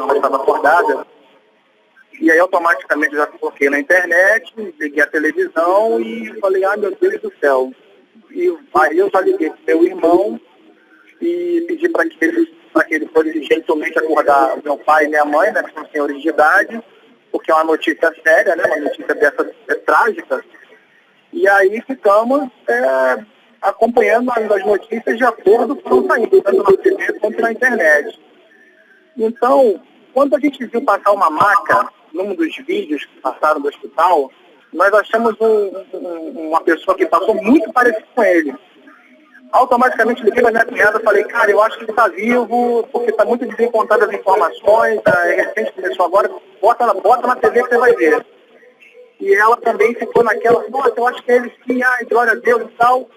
ela estava acordada. E aí automaticamente já coloquei na internet, liguei a televisão e falei, meu Deus do céu. E aí eu já liguei para meu irmão e pedi para que ele fosse gentilmente acordar meu pai e minha mãe, né, que são senhores de idade, porque é uma notícia séria, né, uma notícia dessa trágica. E aí ficamos acompanhando as notícias de acordo com o que saindo, tanto na TV quanto na internet. Então, quando a gente viu passar uma maca num dos vídeos que passaram do hospital, nós achamos uma pessoa que passou muito parecido com ele. Automaticamente liguei na minha cunhada e falei, cara, eu acho que ele está vivo, porque está muito desencontrado as informações, recente começou agora, bota na TV que você vai ver. E ela também ficou naquela, nossa, eu acho que ele sim, glória a Deus e tal.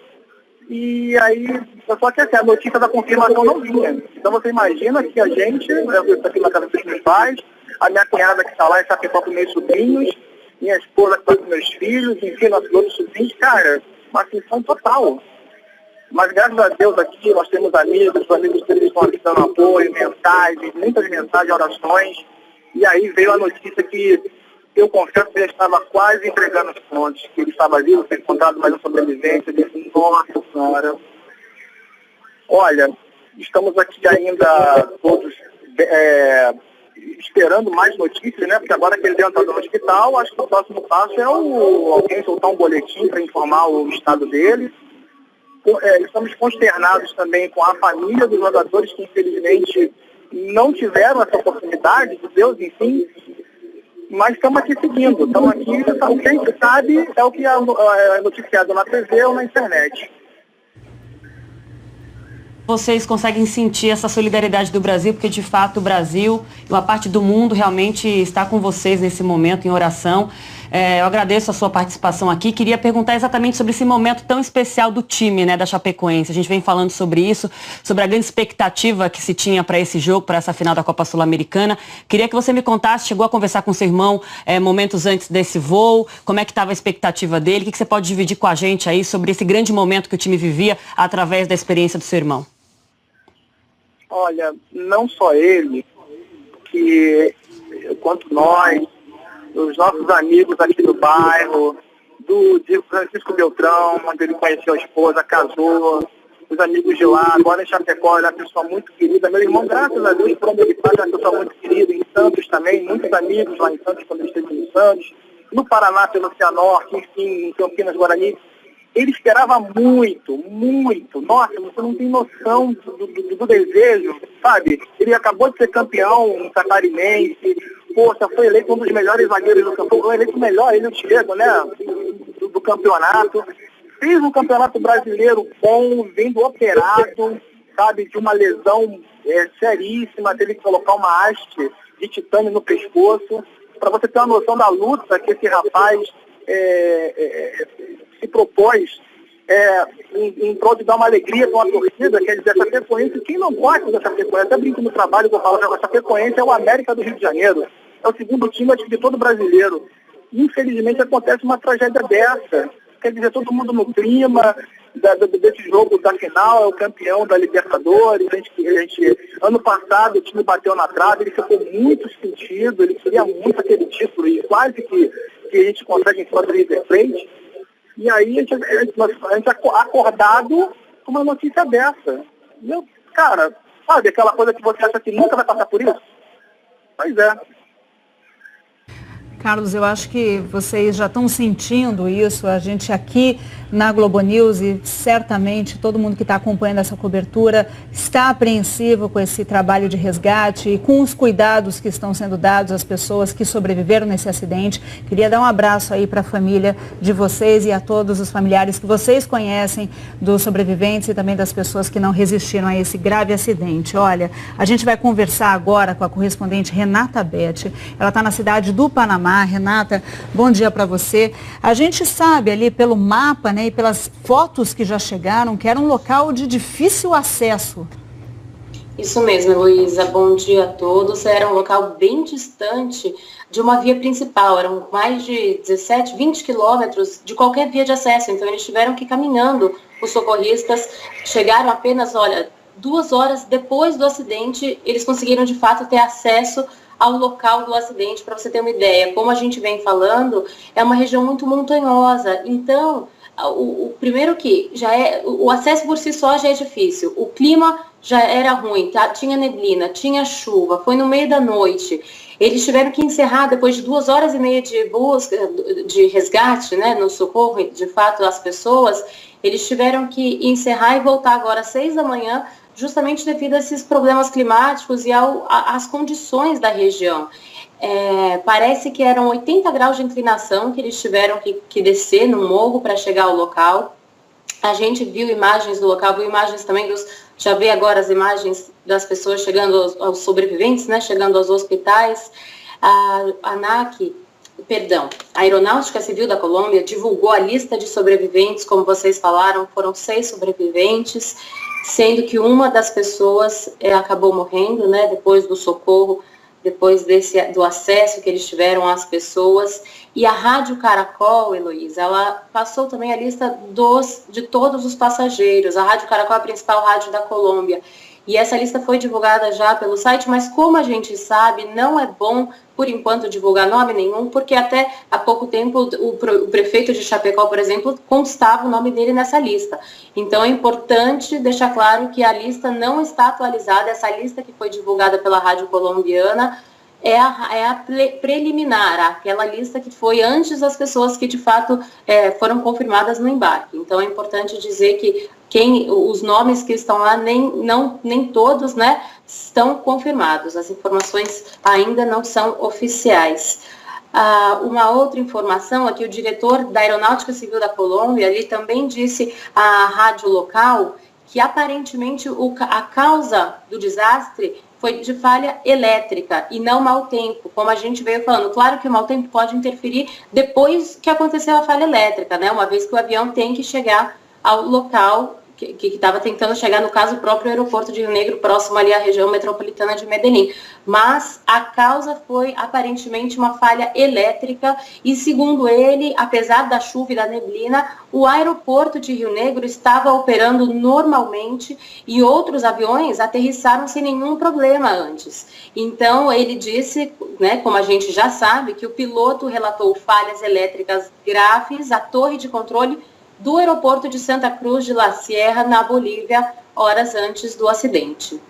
E aí, só que assim, a notícia da confirmação não vinha. Então você imagina que a gente, eu estou aqui na casa dos meus pais, a minha cunhada que está lá em Chapecó com meus sobrinhos, minha esposa que está com meus filhos, enfim, nossos outros sobrinhos, cara, uma aflição total. Mas graças a Deus aqui nós temos amigos, os amigos deles estão aqui dando apoio, mensagens, muitas mensagens, orações. E aí veio a notícia que eu confesso que ele estava quase entregando os pontos, que ele estava vivo, foi encontrado mais um sobrevivente. Eu disse, nossa senhora. Olha, estamos aqui ainda todos esperando mais notícias, né? Porque agora que ele entra no hospital, acho que o próximo passo é alguém soltar um boletim para informar o estado dele. Estamos consternados também com a família dos jogadores que infelizmente não tiveram essa oportunidade, de Deus, enfim, mas estamos aqui seguindo, estamos aqui, o que a gente sabe é o que é noticiado na TV ou na internet. Vocês conseguem sentir essa solidariedade do Brasil, porque de fato o Brasil e uma parte do mundo realmente está com vocês nesse momento em oração. Eu agradeço a sua participação aqui. Queria perguntar exatamente sobre esse momento tão especial do time, né, da Chapecoense. A gente vem falando sobre isso, sobre a grande expectativa que se tinha para esse jogo, para essa final da Copa Sul-Americana. Queria que você me contasse, chegou a conversar com seu irmão momentos antes desse voo, como é que estava a expectativa dele, o que você pode dividir com a gente aí sobre esse grande momento que o time vivia através da experiência do seu irmão? Olha, não só ele, quanto nós, os nossos amigos aqui do bairro, do Francisco Beltrão, onde ele conheceu a esposa, casou, os amigos de lá, agora em Chapecó, ele é uma pessoa muito querida. Meu irmão, graças a Deus, por onde ele passa, é uma pessoa muito querida. Em Santos também, muitos amigos lá em Santos, quando ele esteve em Santos. No Paraná, pelo Cianorte, enfim, em Campinas, Guarani. Ele esperava muito, muito. Nossa, você não tem noção do desejo, sabe? Ele acabou de ser campeão catarinense. Poxa, foi eleito um dos melhores zagueiros do campeonato. Foi eleito o melhor, ele e o Diego, né? Do campeonato. Fez um campeonato brasileiro bom, vindo operado, sabe? De uma lesão seríssima. Teve que colocar uma haste de titânio no pescoço. Para você ter uma noção da luta que esse rapaz se propôs em prol de dar uma alegria para uma torcida, quer dizer, a Chapecoense, quem não gosta da Chapecoense, até brinco no trabalho que eu falo, a Chapecoense é o América do Rio de Janeiro, é o segundo time de todo brasileiro. Infelizmente acontece uma tragédia dessa, quer dizer, todo mundo no clima desse jogo da final, é o campeão da Libertadores, ano passado o time bateu na trave, ele ficou muito sentido, ele queria muito aquele título e quase que a gente consegue em cima do River Plate. E aí a gente acordado com uma notícia dessa. E eu, cara, sabe aquela coisa que você acha que nunca vai passar por isso? Pois é. Carlos, eu acho que vocês já estão sentindo isso, a gente aqui na Globo News e certamente todo mundo que está acompanhando essa cobertura está apreensivo com esse trabalho de resgate e com os cuidados que estão sendo dados às pessoas que sobreviveram nesse acidente. Queria dar um abraço aí para a família de vocês e a todos os familiares que vocês conhecem dos sobreviventes e também das pessoas que não resistiram a esse grave acidente. Olha, a gente vai conversar agora com a correspondente Renata Betti. Ela está na cidade do Panamá. Renata, bom dia para você. A gente sabe ali pelo mapa, né, e pelas fotos que já chegaram, que era um local de difícil acesso. Isso mesmo, Heloísa. Bom dia a todos. Era um local bem distante de uma via principal. Eram mais de 17, 20 quilômetros de qualquer via de acesso. Então, eles tiveram que ir caminhando. Os socorristas chegaram apenas, 2 horas depois do acidente, eles conseguiram de fato ter acesso ao local do acidente. Para você ter uma ideia, como a gente vem falando, é uma região muito montanhosa, então o primeiro que já o acesso por si só já é difícil, o clima já era ruim, tinha neblina, tinha chuva, foi no meio da noite. Eles tiveram que encerrar, depois de 2 horas e meia de busca, de resgate, né, no socorro, de fato, às pessoas, eles tiveram que encerrar e voltar agora às 6 da manhã, justamente devido a esses problemas climáticos e às condições da região. Parece que eram 80 graus de inclinação que eles tiveram que descer no morro para chegar ao local. A gente viu imagens do local, viu imagens também já vê agora as imagens das pessoas chegando aos sobreviventes, né, chegando aos hospitais. A Aeronáutica Civil da Colômbia divulgou a lista de sobreviventes, como vocês falaram, foram 6 sobreviventes, sendo que uma das pessoas acabou morrendo, né, depois do socorro, depois do acesso que eles tiveram às pessoas. E a Rádio Caracol, Heloísa, ela passou também a lista de todos os passageiros. A Rádio Caracol é a principal rádio da Colômbia. E essa lista foi divulgada já pelo site, mas como a gente sabe, não é bom, por enquanto, divulgar nome nenhum, porque até há pouco tempo o prefeito de Chapecó, por exemplo, constava o nome dele nessa lista. Então é importante deixar claro que a lista não está atualizada, essa lista que foi divulgada pela Rádio Colombiana é a preliminar, aquela lista que foi antes das pessoas que de fato foram confirmadas no embarque. Então é importante dizer que os nomes que estão lá, nem todos, né, estão confirmados. As informações ainda não são oficiais. Uma outra informação é que o diretor da Aeronáutica Civil da Colômbia, ele também disse à rádio local que aparentemente a causa do desastre foi de falha elétrica e não mau tempo, como a gente veio falando. Claro que o mau tempo pode interferir depois que aconteceu a falha elétrica, né, uma vez que o avião tem que chegar ao local que estava tentando chegar, no caso, o próprio aeroporto de Rio Negro, próximo ali à região metropolitana de Medellín. Mas a causa foi, aparentemente, uma falha elétrica e, segundo ele, apesar da chuva e da neblina, o aeroporto de Rio Negro estava operando normalmente e outros aviões aterrissaram sem nenhum problema antes. Então, ele disse, né, como a gente já sabe, que o piloto relatou falhas elétricas graves à torre de controle do aeroporto de Santa Cruz de la Sierra, na Bolívia, horas antes do acidente.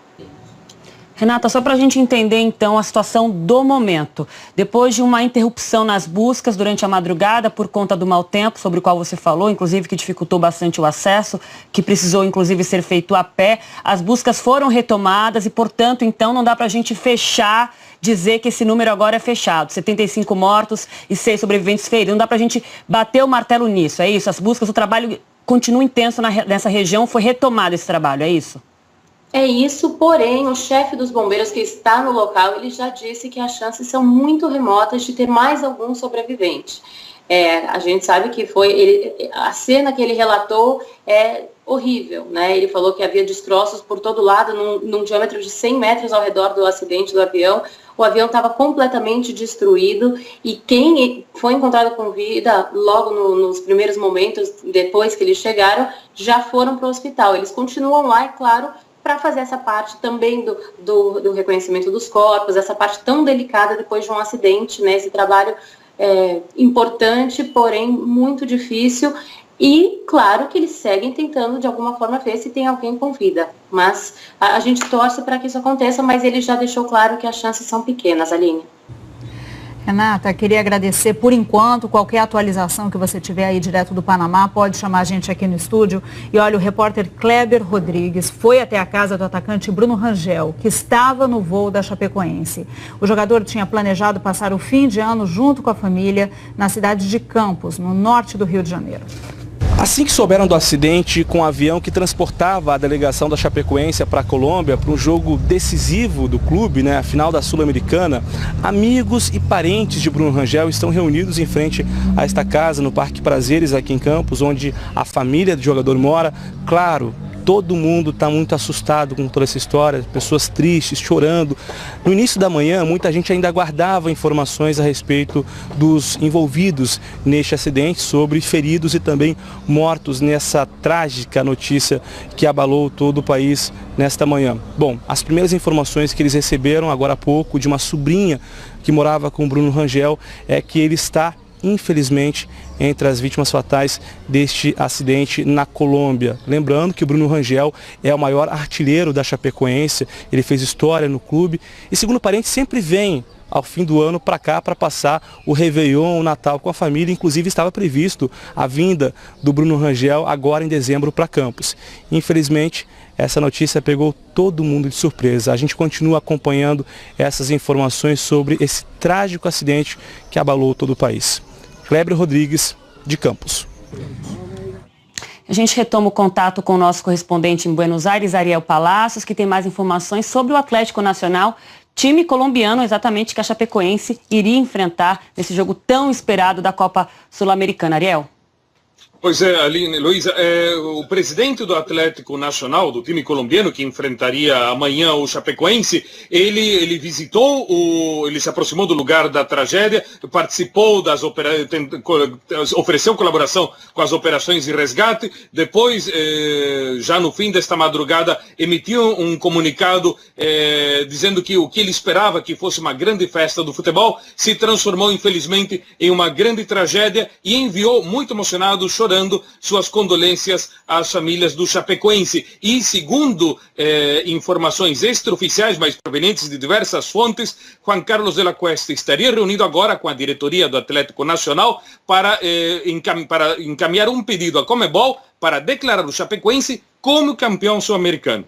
Renata, só para a gente entender então a situação do momento. Depois de uma interrupção nas buscas durante a madrugada por conta do mau tempo, sobre o qual você falou, inclusive que dificultou bastante o acesso, que precisou inclusive ser feito a pé, as buscas foram retomadas e, portanto, então não dá para a gente dizer que esse número agora é fechado. 75 mortos e 6 sobreviventes feridos. Não dá para a gente bater o martelo nisso, é isso? As buscas, o trabalho continua intenso nessa região, foi retomado esse trabalho, é isso? É isso, porém, o chefe dos bombeiros que está no local, ele já disse que as chances são muito remotas de ter mais algum sobrevivente. A gente sabe que a cena que ele relatou é horrível, né? Ele falou que havia destroços por todo lado, num diâmetro de 100 metros ao redor do acidente do avião. O avião estava completamente destruído e quem foi encontrado com vida logo nos primeiros momentos, depois que eles chegaram, já foram para o hospital. Eles continuam lá, é claro, para fazer essa parte também do reconhecimento dos corpos, essa parte tão delicada depois de um acidente, né? Esse trabalho importante, porém muito difícil. E, claro, que eles seguem tentando, de alguma forma, ver se tem alguém com vida. Mas a gente torce para que isso aconteça, mas ele já deixou claro que as chances são pequenas, Aline. Renata, queria agradecer por enquanto. Qualquer atualização que você tiver aí direto do Panamá, pode chamar a gente aqui no estúdio. E olha, o repórter Kleber Rodrigues foi até a casa do atacante Bruno Rangel, que estava no voo da Chapecoense. O jogador tinha planejado passar o fim de ano junto com a família na cidade de Campos, no norte do Rio de Janeiro. Assim que souberam do acidente com o avião que transportava a delegação da Chapecoense para a Colômbia para um jogo decisivo do clube, né, a final da Sul-Americana, amigos e parentes de Bruno Rangel estão reunidos em frente a esta casa no Parque Prazeres aqui em Campos, onde a família do jogador mora. Claro, Todo mundo está muito assustado com toda essa história, pessoas tristes, chorando. No início da manhã, muita gente ainda aguardava informações a respeito dos envolvidos neste acidente, sobre feridos e também mortos nessa trágica notícia que abalou todo o país nesta manhã. Bom, as primeiras informações que eles receberam agora há pouco de uma sobrinha que morava com o Bruno Rangel é que ele está, infelizmente, entre as vítimas fatais deste acidente na Colômbia. Lembrando que o Bruno Rangel é o maior artilheiro da Chapecoense, ele fez história no clube e, segundo parentes, sempre vem ao fim do ano para cá para passar o Réveillon, o Natal com a família. Inclusive estava previsto a vinda do Bruno Rangel agora em dezembro para Campos. Infelizmente, essa notícia pegou todo mundo de surpresa. A gente continua acompanhando essas informações sobre esse trágico acidente que abalou todo o país. Kleber Rodrigues, de Campos. A gente retoma o contato com o nosso correspondente em Buenos Aires, Ariel Palacios, que tem mais informações sobre o Atlético Nacional, time colombiano exatamente que a Chapecoense iria enfrentar nesse jogo tão esperado da Copa Sul-Americana. Ariel. Pois é, Aline, Luísa, o presidente do Atlético Nacional, do time colombiano, que enfrentaria amanhã o Chapecoense, ele visitou, ele se aproximou do lugar da tragédia, participou das ofereceu colaboração com as operações de resgate, depois, já no fim desta madrugada, emitiu um comunicado dizendo que o que ele esperava que fosse uma grande festa do futebol se transformou, infelizmente, em uma grande tragédia e enviou, muito emocionado, chorando, suas condolências às famílias do Chapecoense. E, segundo informações extraoficiais, mas provenientes de diversas fontes, Juan Carlos de la Cuesta estaria reunido agora com a diretoria do Atlético Nacional para encaminhar um pedido à Conmebol para declarar o Chapecoense como campeão sul-americano.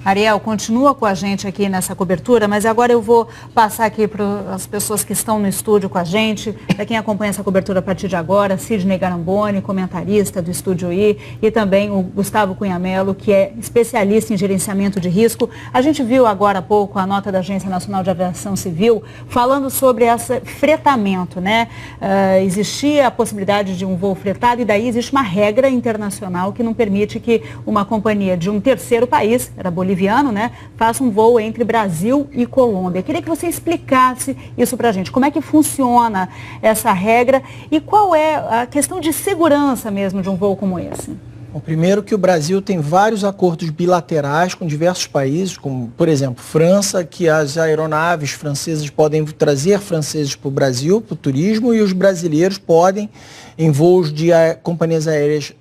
Ariel, continua com a gente aqui nessa cobertura, mas agora eu vou passar aqui para as pessoas que estão no estúdio com a gente, para quem acompanha essa cobertura a partir de agora, Sidney Garamboni, comentarista do Estúdio I, e também o Gustavo Cunha Mello, que é especialista em gerenciamento de risco. A gente viu agora há pouco a nota da Agência Nacional de Aviação Civil falando sobre esse fretamento, né? Existia a possibilidade de um voo fretado e daí existe uma regra internacional que não permite que uma companhia de um terceiro país, era boliviano, né, faça um voo entre Brasil e Colômbia. Queria que você explicasse isso para a gente. Como é que funciona essa regra e qual é a questão de segurança mesmo de um voo como esse? Bom, primeiro que o Brasil tem vários acordos bilaterais com diversos países, como, por exemplo, França, que as aeronaves francesas podem trazer franceses para o Brasil, para o turismo, e os brasileiros podem, em voos de companhias aéreas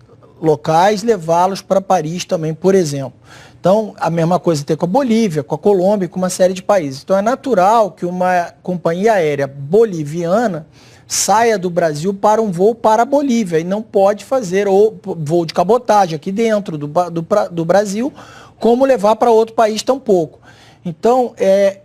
locais, levá-los para Paris também, por exemplo. Então, a mesma coisa tem com a Bolívia, com a Colômbia e com uma série de países. Então, é natural que uma companhia aérea boliviana saia do Brasil para um voo para a Bolívia e não pode fazer ou voo de cabotagem aqui dentro do Brasil, como levar para outro país tampouco. Então,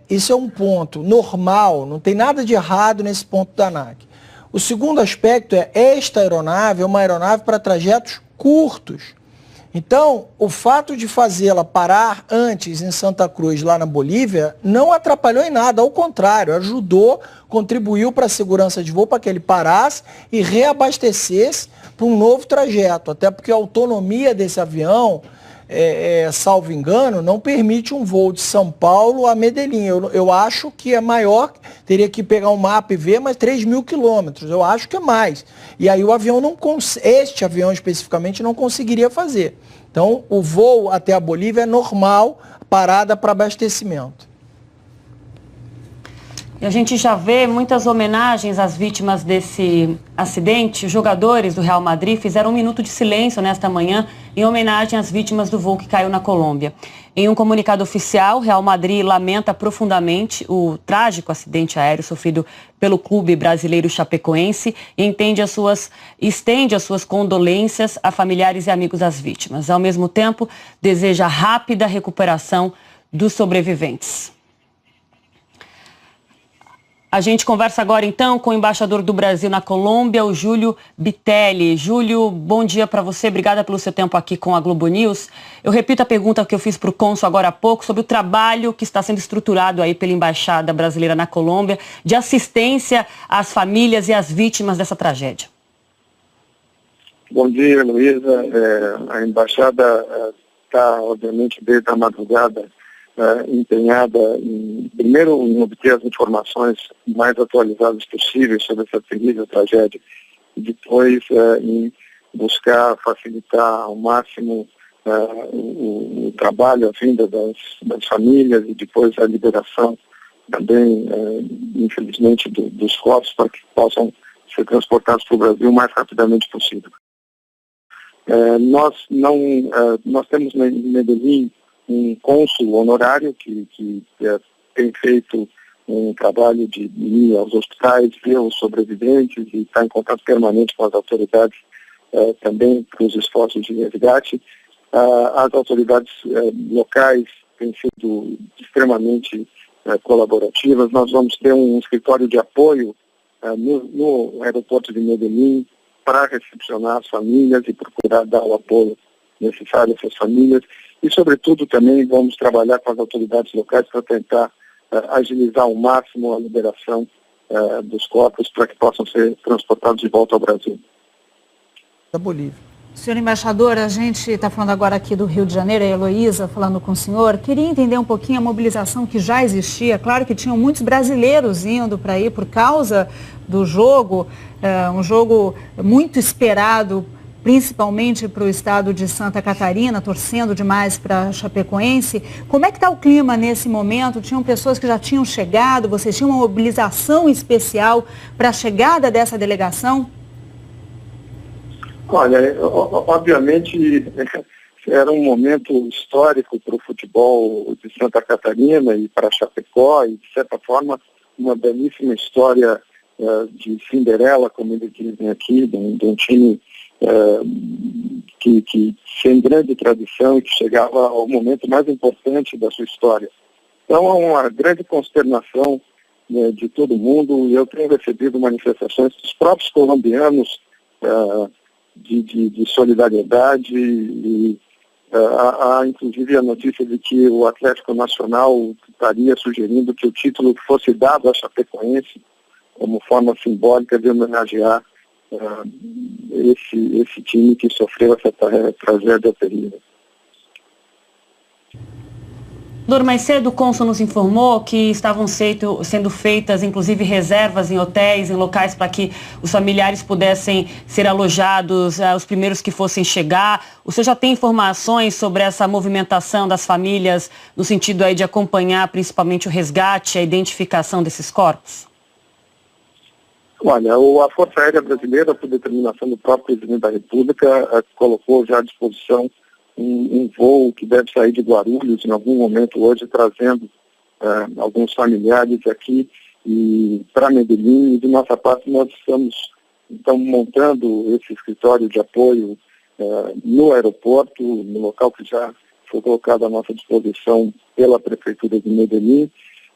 isso é um ponto normal, não tem nada de errado nesse ponto da ANAC. O segundo aspecto esta aeronave é uma aeronave para trajetos curtos. Então, o fato de fazê-la parar antes em Santa Cruz, lá na Bolívia, não atrapalhou em nada, ao contrário, ajudou, contribuiu para a segurança de voo, para que ele parasse e reabastecesse para um novo trajeto, até porque a autonomia desse avião, salvo engano, não permite um voo de São Paulo a Medellín. Eu acho que é maior, teria que pegar um mapa e ver, mas 3.000 quilômetros, eu acho que é mais. E aí o avião este avião especificamente não conseguiria fazer. Então, o voo até a Bolívia é normal, parada para abastecimento. E a gente já vê muitas homenagens às vítimas desse acidente. Os jogadores do Real Madrid fizeram um minuto de silêncio nesta manhã em homenagem às vítimas do voo que caiu na Colômbia. Em um comunicado oficial, o Real Madrid lamenta profundamente o trágico acidente aéreo sofrido pelo clube brasileiro Chapecoense e estende as suas condolências a familiares e amigos das vítimas. Ao mesmo tempo, deseja rápida recuperação dos sobreviventes. A gente conversa agora, então, com o embaixador do Brasil na Colômbia, o Júlio Bitelli. Júlio, bom dia para você. Obrigada pelo seu tempo aqui com a Globo News. Eu repito a pergunta que eu fiz para o cônsul agora há pouco sobre o trabalho que está sendo estruturado aí pela Embaixada Brasileira na Colômbia de assistência às famílias e às vítimas dessa tragédia. Bom dia, Luísa. A embaixada está, obviamente, desde a madrugada empenhada primeiro em obter as informações mais atualizadas possíveis sobre essa terrível tragédia e depois em buscar facilitar ao máximo o trabalho, a vinda das famílias e depois a liberação também, infelizmente, dos corpos para que possam ser transportados para o Brasil o mais rapidamente possível. Nós temos em Medellín um cônsul honorário que tem feito um trabalho de ir aos hospitais, ver os sobreviventes e está em contato permanente com as autoridades também para os esforços de resgate. As autoridades locais têm sido extremamente colaborativas. Nós vamos ter um escritório de apoio no aeroporto de Medellín para recepcionar as famílias e procurar dar o apoio necessário a essas famílias. E, sobretudo, também vamos trabalhar com as autoridades locais para tentar agilizar ao máximo a liberação dos corpos para que possam ser transportados de volta ao Brasil. Da Bolívia. Senhor embaixador, a gente está falando agora aqui do Rio de Janeiro, a Heloísa falando com o senhor. Queria entender um pouquinho a mobilização que já existia. Claro que tinham muitos brasileiros indo para aí por causa do jogo, um jogo muito esperado, principalmente para o estado de Santa Catarina, torcendo demais para Chapecoense. Como é que está o clima nesse momento? Tinham pessoas que já tinham chegado, vocês tinham uma mobilização especial para a chegada dessa delegação? Olha, obviamente era um momento histórico para o futebol de Santa Catarina e para Chapecó e, de certa forma, uma belíssima história de Cinderela, como eles dizem aqui, de um time que sem grande tradição e que chegava ao momento mais importante da sua história. Então, há uma grande consternação de todo mundo e eu tenho recebido manifestações dos próprios colombianos de solidariedade e há inclusive a notícia de que o Atlético Nacional estaria sugerindo que o título fosse dado à Chapecoense como forma simbólica de homenagear esse time que sofreu essa tragédia terrível. Mais cedo o cônsul nos informou que estavam sendo feitas, inclusive, reservas em hotéis, em locais para que os familiares pudessem ser alojados, os primeiros que fossem chegar. O senhor já tem informações sobre essa movimentação das famílias, no sentido aí de acompanhar principalmente o resgate, a identificação desses corpos? Olha, a Força Aérea Brasileira, por determinação do próprio Presidente da República, colocou já à disposição um voo que deve sair de Guarulhos em algum momento hoje, trazendo alguns familiares aqui e para Medellín. E de nossa parte nós estamos então montando esse escritório de apoio no aeroporto, no local que já foi colocado à nossa disposição pela Prefeitura de Medellín.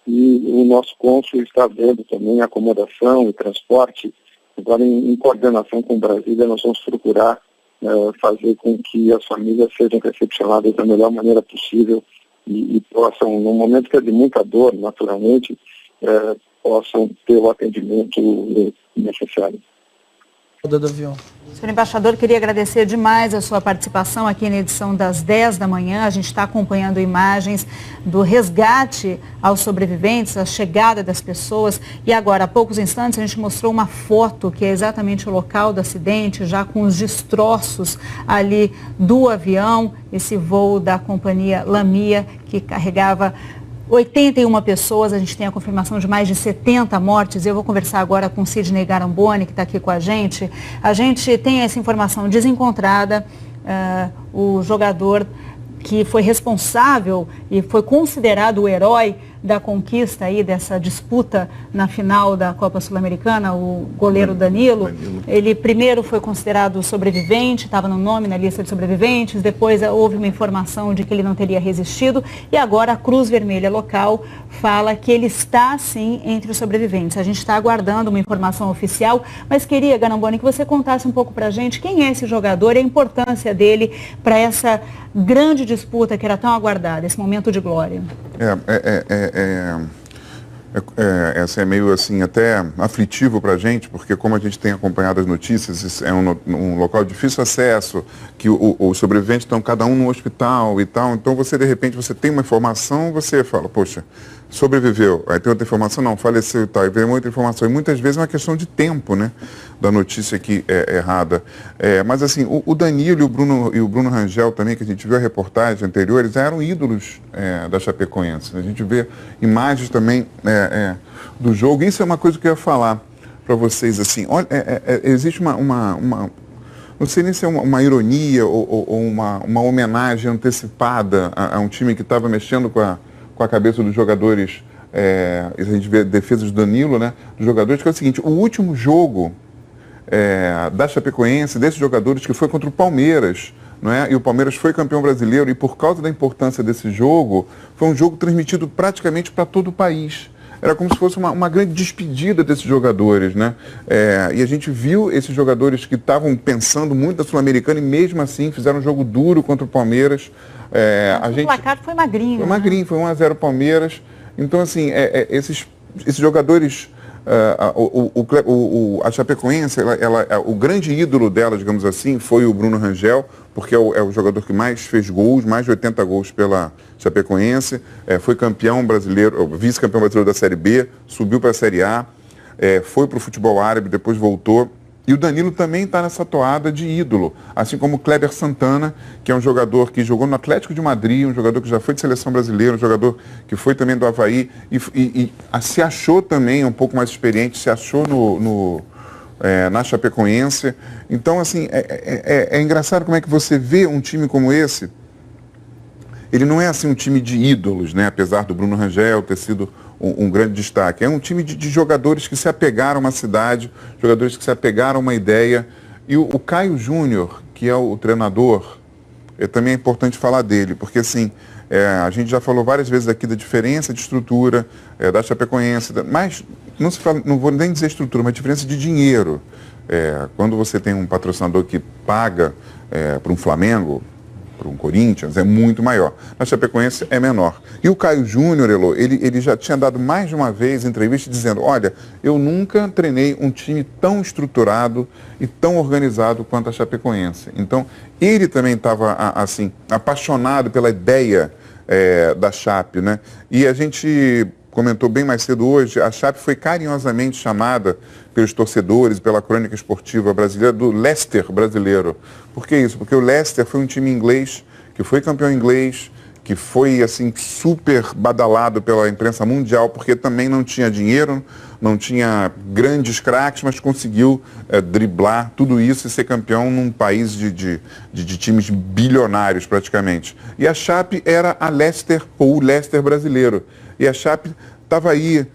E o nosso cônsul está vendo também acomodação e transporte. Agora, em coordenação com Brasília, nós vamos procurar fazer com que as famílias sejam recepcionadas da melhor maneira possível e possam, num momento que é de muita dor, naturalmente, possam ter o atendimento necessário. Senhor embaixador, queria agradecer demais a sua participação aqui na edição das 10 da manhã. A gente está acompanhando imagens do resgate aos sobreviventes, a chegada das pessoas. E agora, há poucos instantes, a gente mostrou uma foto que é exatamente o local do acidente, já com os destroços ali do avião, esse voo da companhia Lamia, que carregava 81 pessoas, a gente tem a confirmação de mais de 70 mortes. Eu vou conversar agora com Sidney Garamboni, que está aqui com a gente. A gente tem essa informação desencontrada, o jogador que foi responsável e foi considerado o herói da conquista aí dessa disputa na final da Copa Sul-Americana, o goleiro Danilo. Ele primeiro foi considerado sobrevivente, estava no nome na lista de sobreviventes, depois houve uma informação de que ele não teria resistido e agora a Cruz Vermelha local fala que ele está sim entre os sobreviventes. A gente está aguardando uma informação oficial, mas queria, Garamboni, que você contasse um pouco para a gente quem é esse jogador e a importância dele para essa grande disputa que era tão aguardada, esse momento de glória. É meio assim, até aflitivo para a gente, porque como a gente tem acompanhado as notícias, é um local de difícil acesso, que os sobreviventes estão cada um no hospital e tal, então você de repente você tem uma informação, você fala, poxa, sobreviveu, aí tem outra informação, não, faleceu e tal, e vem outra informação, e muitas vezes é uma questão de tempo, né, da notícia que é errada. Mas assim, o Danilo e o Bruno Rangel também, que a gente viu a reportagem anteriores, eram ídolos da Chapecoense. A gente vê imagens também do jogo. Isso é uma coisa que eu ia falar para vocês, assim, olha, existe uma não sei nem se é uma ironia ou uma homenagem antecipada a um time que estava mexendo com a cabeça dos jogadores, a gente vê a defesa do Danilo, né, dos jogadores, que é o seguinte, o último jogo da Chapecoense, desses jogadores, que foi contra o Palmeiras, não é? E o Palmeiras foi campeão brasileiro, e por causa da importância desse jogo, foi um jogo transmitido praticamente para todo o país. Era como se fosse uma grande despedida desses jogadores, né? E a gente viu esses jogadores que estavam pensando muito da Sul-Americana e mesmo assim fizeram um jogo duro contra o Palmeiras. O placar foi magrinho. Foi magrinho, foi 1-0 Palmeiras. Então, assim, esses jogadores... a Chapecoense, o grande ídolo dela, digamos assim, foi o Bruno Rangel, porque é o jogador que mais fez gols, mais de 80 gols pela Chapecoense, foi campeão brasileiro, vice-campeão brasileiro da Série B, subiu para a Série A, foi para o futebol árabe, depois voltou. E o Danilo também está nessa toada de ídolo, assim como o Kleber Santana, que é um jogador que jogou no Atlético de Madrid, um jogador que já foi de seleção brasileira, um jogador que foi também do Avaí e se achou também um pouco mais experiente, se achou na Chapecoense. Então, assim, é engraçado como é que você vê um time como esse. Ele não é assim um time de ídolos, né? Apesar do Bruno Rangel ter sido um grande destaque. É um time de jogadores que se apegaram a uma cidade, jogadores que se apegaram a uma ideia. E o Caio Júnior, que é o treinador, também é importante falar dele, porque assim, a gente já falou várias vezes aqui da diferença de estrutura da Chapecoense, mas não vou nem dizer estrutura, mas diferença de dinheiro. Quando você tem um patrocinador que paga para um Flamengo, para um Corinthians, é muito maior. Na Chapecoense é menor. E o Caio Júnior, Elô, ele já tinha dado mais de uma vez entrevista dizendo, olha, eu nunca treinei um time tão estruturado e tão organizado quanto a Chapecoense. Então, ele também estava, assim, apaixonado pela ideia da Chape, né? E a gente comentou bem mais cedo hoje, a Chape foi carinhosamente chamada pelos torcedores, pela crônica esportiva brasileira, do Leicester brasileiro. Por que isso? Porque o Leicester foi um time inglês, que foi campeão inglês, que foi assim super badalado pela imprensa mundial, porque também não tinha dinheiro, não tinha grandes craques, mas conseguiu driblar tudo isso e ser campeão num país de times bilionários praticamente. E a Chape era a Leicester ou o Leicester brasileiro. E a Chape estava aí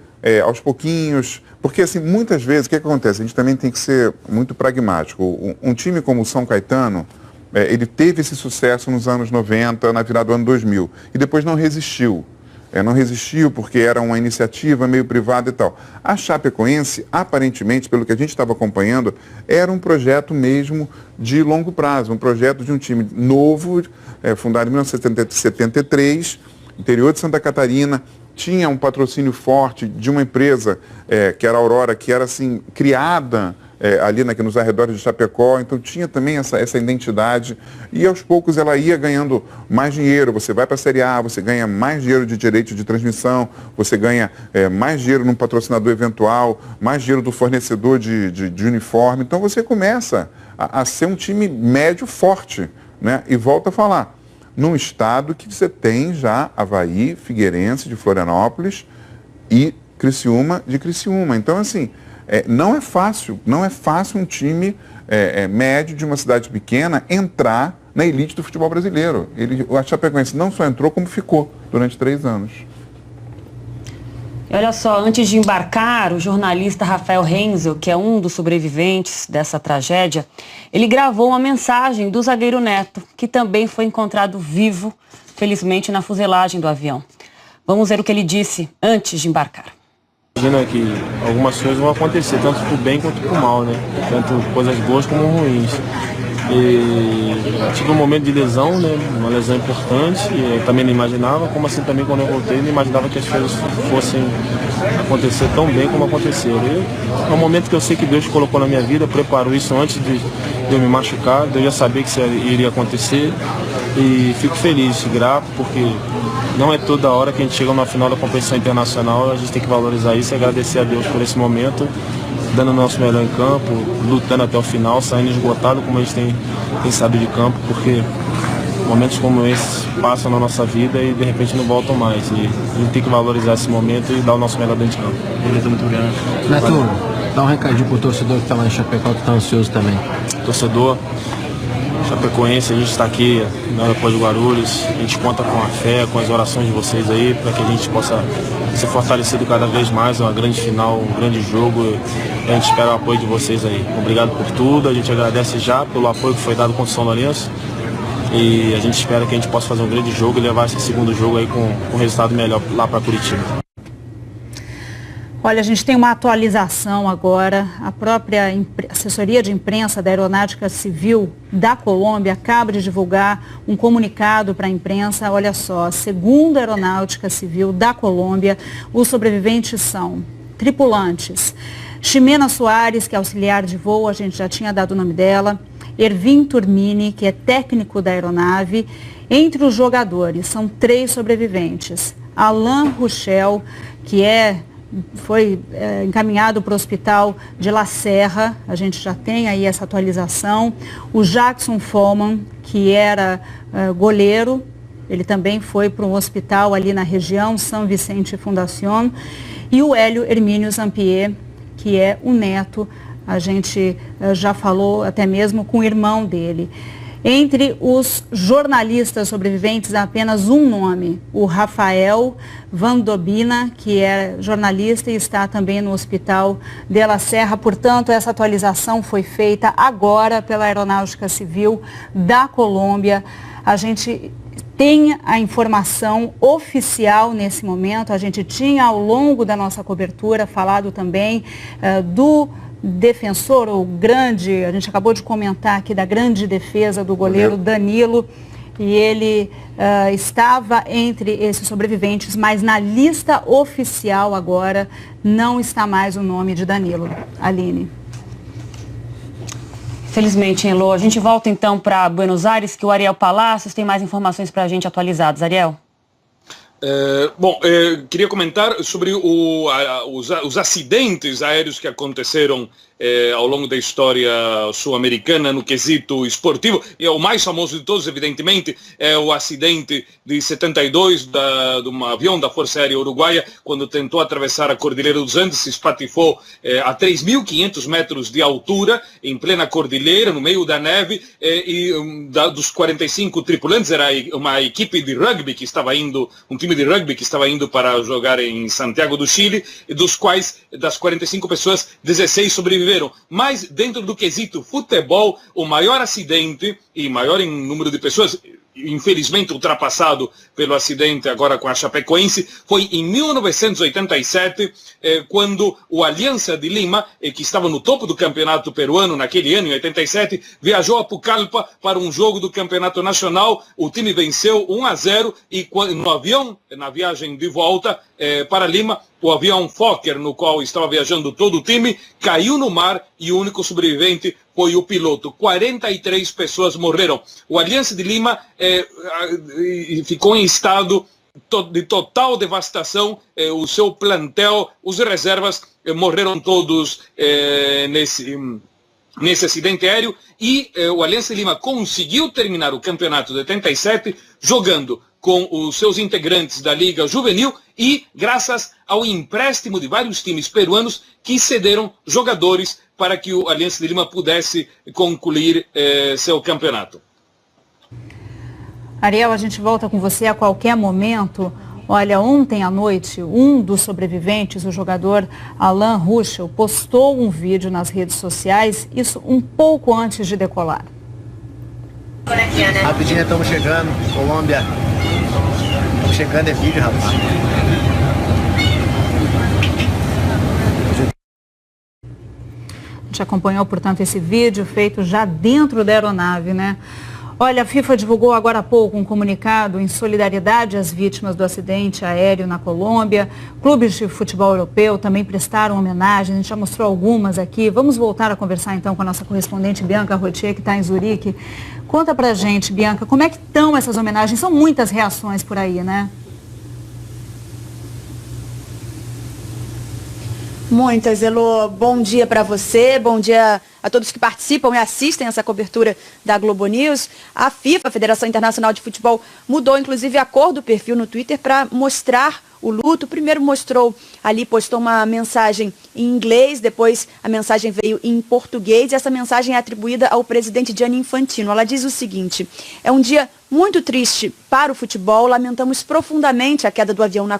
aos pouquinhos, porque assim, muitas vezes, o que acontece? A gente também tem que ser muito pragmático. Um time como o São Caetano, ele teve esse sucesso nos anos 90, na virada do ano 2000, e depois não resistiu. Não resistiu porque era uma iniciativa meio privada e tal. A Chapecoense, aparentemente, pelo que a gente estava acompanhando, era um projeto mesmo de longo prazo, um projeto de um time novo, fundado em 1973, interior de Santa Catarina, tinha um patrocínio forte de uma empresa que era a Aurora, que era assim, criada ali nos arredores de Chapecó, então tinha também essa identidade e aos poucos ela ia ganhando mais dinheiro. Você vai para a Série A, você ganha mais dinheiro de direito de transmissão, você ganha mais dinheiro num patrocinador eventual, mais dinheiro do fornecedor de uniforme, então você começa a ser um time médio forte, né? E volto a falar, num estado que você tem já Avaí, Figueirense de Florianópolis e Criciúma de Criciúma. Então, assim, não é fácil um time médio de uma cidade pequena entrar na elite do futebol brasileiro. A Chapecoense não só entrou, como ficou durante 3 anos. E olha só, antes de embarcar, o jornalista Rafael Renzel, que é um dos sobreviventes dessa tragédia, ele gravou uma mensagem do zagueiro Neto, que também foi encontrado vivo, felizmente, na fuselagem do avião. Vamos ver o que ele disse antes de embarcar. Imagina que algumas coisas vão acontecer, tanto pro bem quanto pro mal, né? Tanto coisas boas como ruins. E tive um momento de lesão, né? Uma lesão importante, e eu também não imaginava, como assim também quando eu voltei, não imaginava que as coisas fossem acontecer tão bem como aconteceram. É um momento que eu sei que Deus colocou na minha vida, preparou isso antes de eu me machucar, eu já sabia que isso iria acontecer, e fico feliz, grato, porque não é toda hora que a gente chega numa final da competição internacional, a gente tem que valorizar isso e agradecer a Deus por esse momento, dando o nosso melhor em campo, lutando até o final, saindo esgotado como a gente tem saído de campo, porque momentos como esses passam na nossa vida e de repente não voltam mais. E a gente tem que valorizar esse momento e dar o nosso melhor dentro de campo. Beleza, muito obrigado. Neto, dá um recadinho pro torcedor que está lá em Chapecó, que está ansioso também. Torcedor, Chapecoense, a gente está aqui no aeroporto de Guarulhos, a gente conta com a fé, com as orações de vocês aí, para que a gente possa ser fortalecido cada vez mais, uma grande final, um grande jogo, e a gente espera o apoio de vocês aí. Obrigado por tudo, a gente agradece já pelo apoio que foi dado contra o São Lourenço, e a gente espera que a gente possa fazer um grande jogo e levar esse segundo jogo aí com um resultado melhor lá para Curitiba. Olha, a gente tem uma atualização agora. A própria assessoria de imprensa da Aeronáutica Civil da Colômbia acaba de divulgar um comunicado para a imprensa. Olha só, segundo a Aeronáutica Civil da Colômbia, os sobreviventes são tripulantes. Ximena Soares, que é auxiliar de voo, a gente já tinha dado o nome dela. Ervin Turmini, que é técnico da aeronave. Entre os jogadores, são 3 sobreviventes. Alain Ruchel, que foi encaminhado para o hospital de La Serra, a gente já tem aí essa atualização. O Jackson Foman, que era goleiro, ele também foi para um hospital ali na região, São Vicente Fundación. E o Hélio Hermínio Zampier, que é o neto, a gente já falou até mesmo com o irmão dele. Entre os jornalistas sobreviventes, há apenas um nome, o Rafael Vandobina, que é jornalista e está também no Hospital de La Serra. Portanto, essa atualização foi feita agora pela Aeronáutica Civil da Colômbia. A gente tem a informação oficial nesse momento. A gente tinha, ao longo da nossa cobertura, falado também do defensor, o grande, a gente acabou de comentar aqui da grande defesa do goleiro Danilo, e ele estava entre esses sobreviventes, mas na lista oficial agora não está mais o nome de Danilo. Aline. Felizmente, Elô. A gente volta então para Buenos Aires, que o Ariel Palacios tem mais informações para a gente atualizadas. Ariel? Queria comentar sobre os acidentes aéreos que aconteceram ao longo da história sul-americana no quesito esportivo. E o mais famoso de todos, evidentemente, é o acidente de 72 de um avião da Força Aérea Uruguaia, quando tentou atravessar a Cordilheira dos Andes, se espatifou a 3.500 metros de altura, em plena cordilheira, no meio da neve, dos 45 tripulantes, era uma equipe de rugby que estava indo, um time de rugby que estava indo para jogar em Santiago do Chile, dos quais, das 45 pessoas, 16 sobreviveram. Mas dentro do quesito futebol, o maior acidente, e maior em número de pessoas, infelizmente ultrapassado pelo acidente agora com a Chapecoense, foi em 1987, quando o Aliança de Lima, que estava no topo do campeonato peruano naquele ano, em 87, viajou a Pucallpa para um jogo do campeonato nacional. O time venceu 1-0 e no avião, na viagem de volta para Lima, o avião Fokker, no qual estava viajando todo o time, caiu no mar e o único sobrevivente foi o piloto. 43 pessoas morreram. O Aliança de Lima ficou em estado de total devastação. O seu plantel, os reservas, morreram todos nesse acidente aéreo, e o Aliança de Lima conseguiu terminar o campeonato de 87 jogando com os seus integrantes da Liga Juvenil e graças ao empréstimo de vários times peruanos que cederam jogadores para que o Aliança de Lima pudesse concluir seu campeonato. Ariel, a gente volta com você a qualquer momento. Olha, ontem à noite, um dos sobreviventes, o jogador Alain Ruchel, postou um vídeo nas redes sociais, isso um pouco antes de decolar. Rapidinho, estamos chegando, Colômbia. Estamos chegando, é vídeo, rapaz. gente acompanhou, portanto, esse vídeo feito já dentro da aeronave, né? Olha, a FIFA divulgou agora há pouco um comunicado em solidariedade às vítimas do acidente aéreo na Colômbia. Clubes de futebol europeu também prestaram homenagem, a gente já mostrou algumas aqui. Vamos voltar a conversar então com a nossa correspondente Bianca Rotier, que está em Zurique. Conta pra gente, Bianca, como é que estão essas homenagens? São muitas reações por aí, né? Muitas, Elô. Bom dia para você, bom dia a todos que participam e assistem essa cobertura da Globo News. A FIFA, a Federação Internacional de Futebol, mudou inclusive a cor do perfil no Twitter para mostrar o luto. Primeiro mostrou ali, postou uma mensagem em inglês, depois a mensagem veio em português e essa mensagem é atribuída ao presidente Gianni Infantino. Ela diz o seguinte: é um dia muito triste para o futebol, lamentamos profundamente a queda do avião na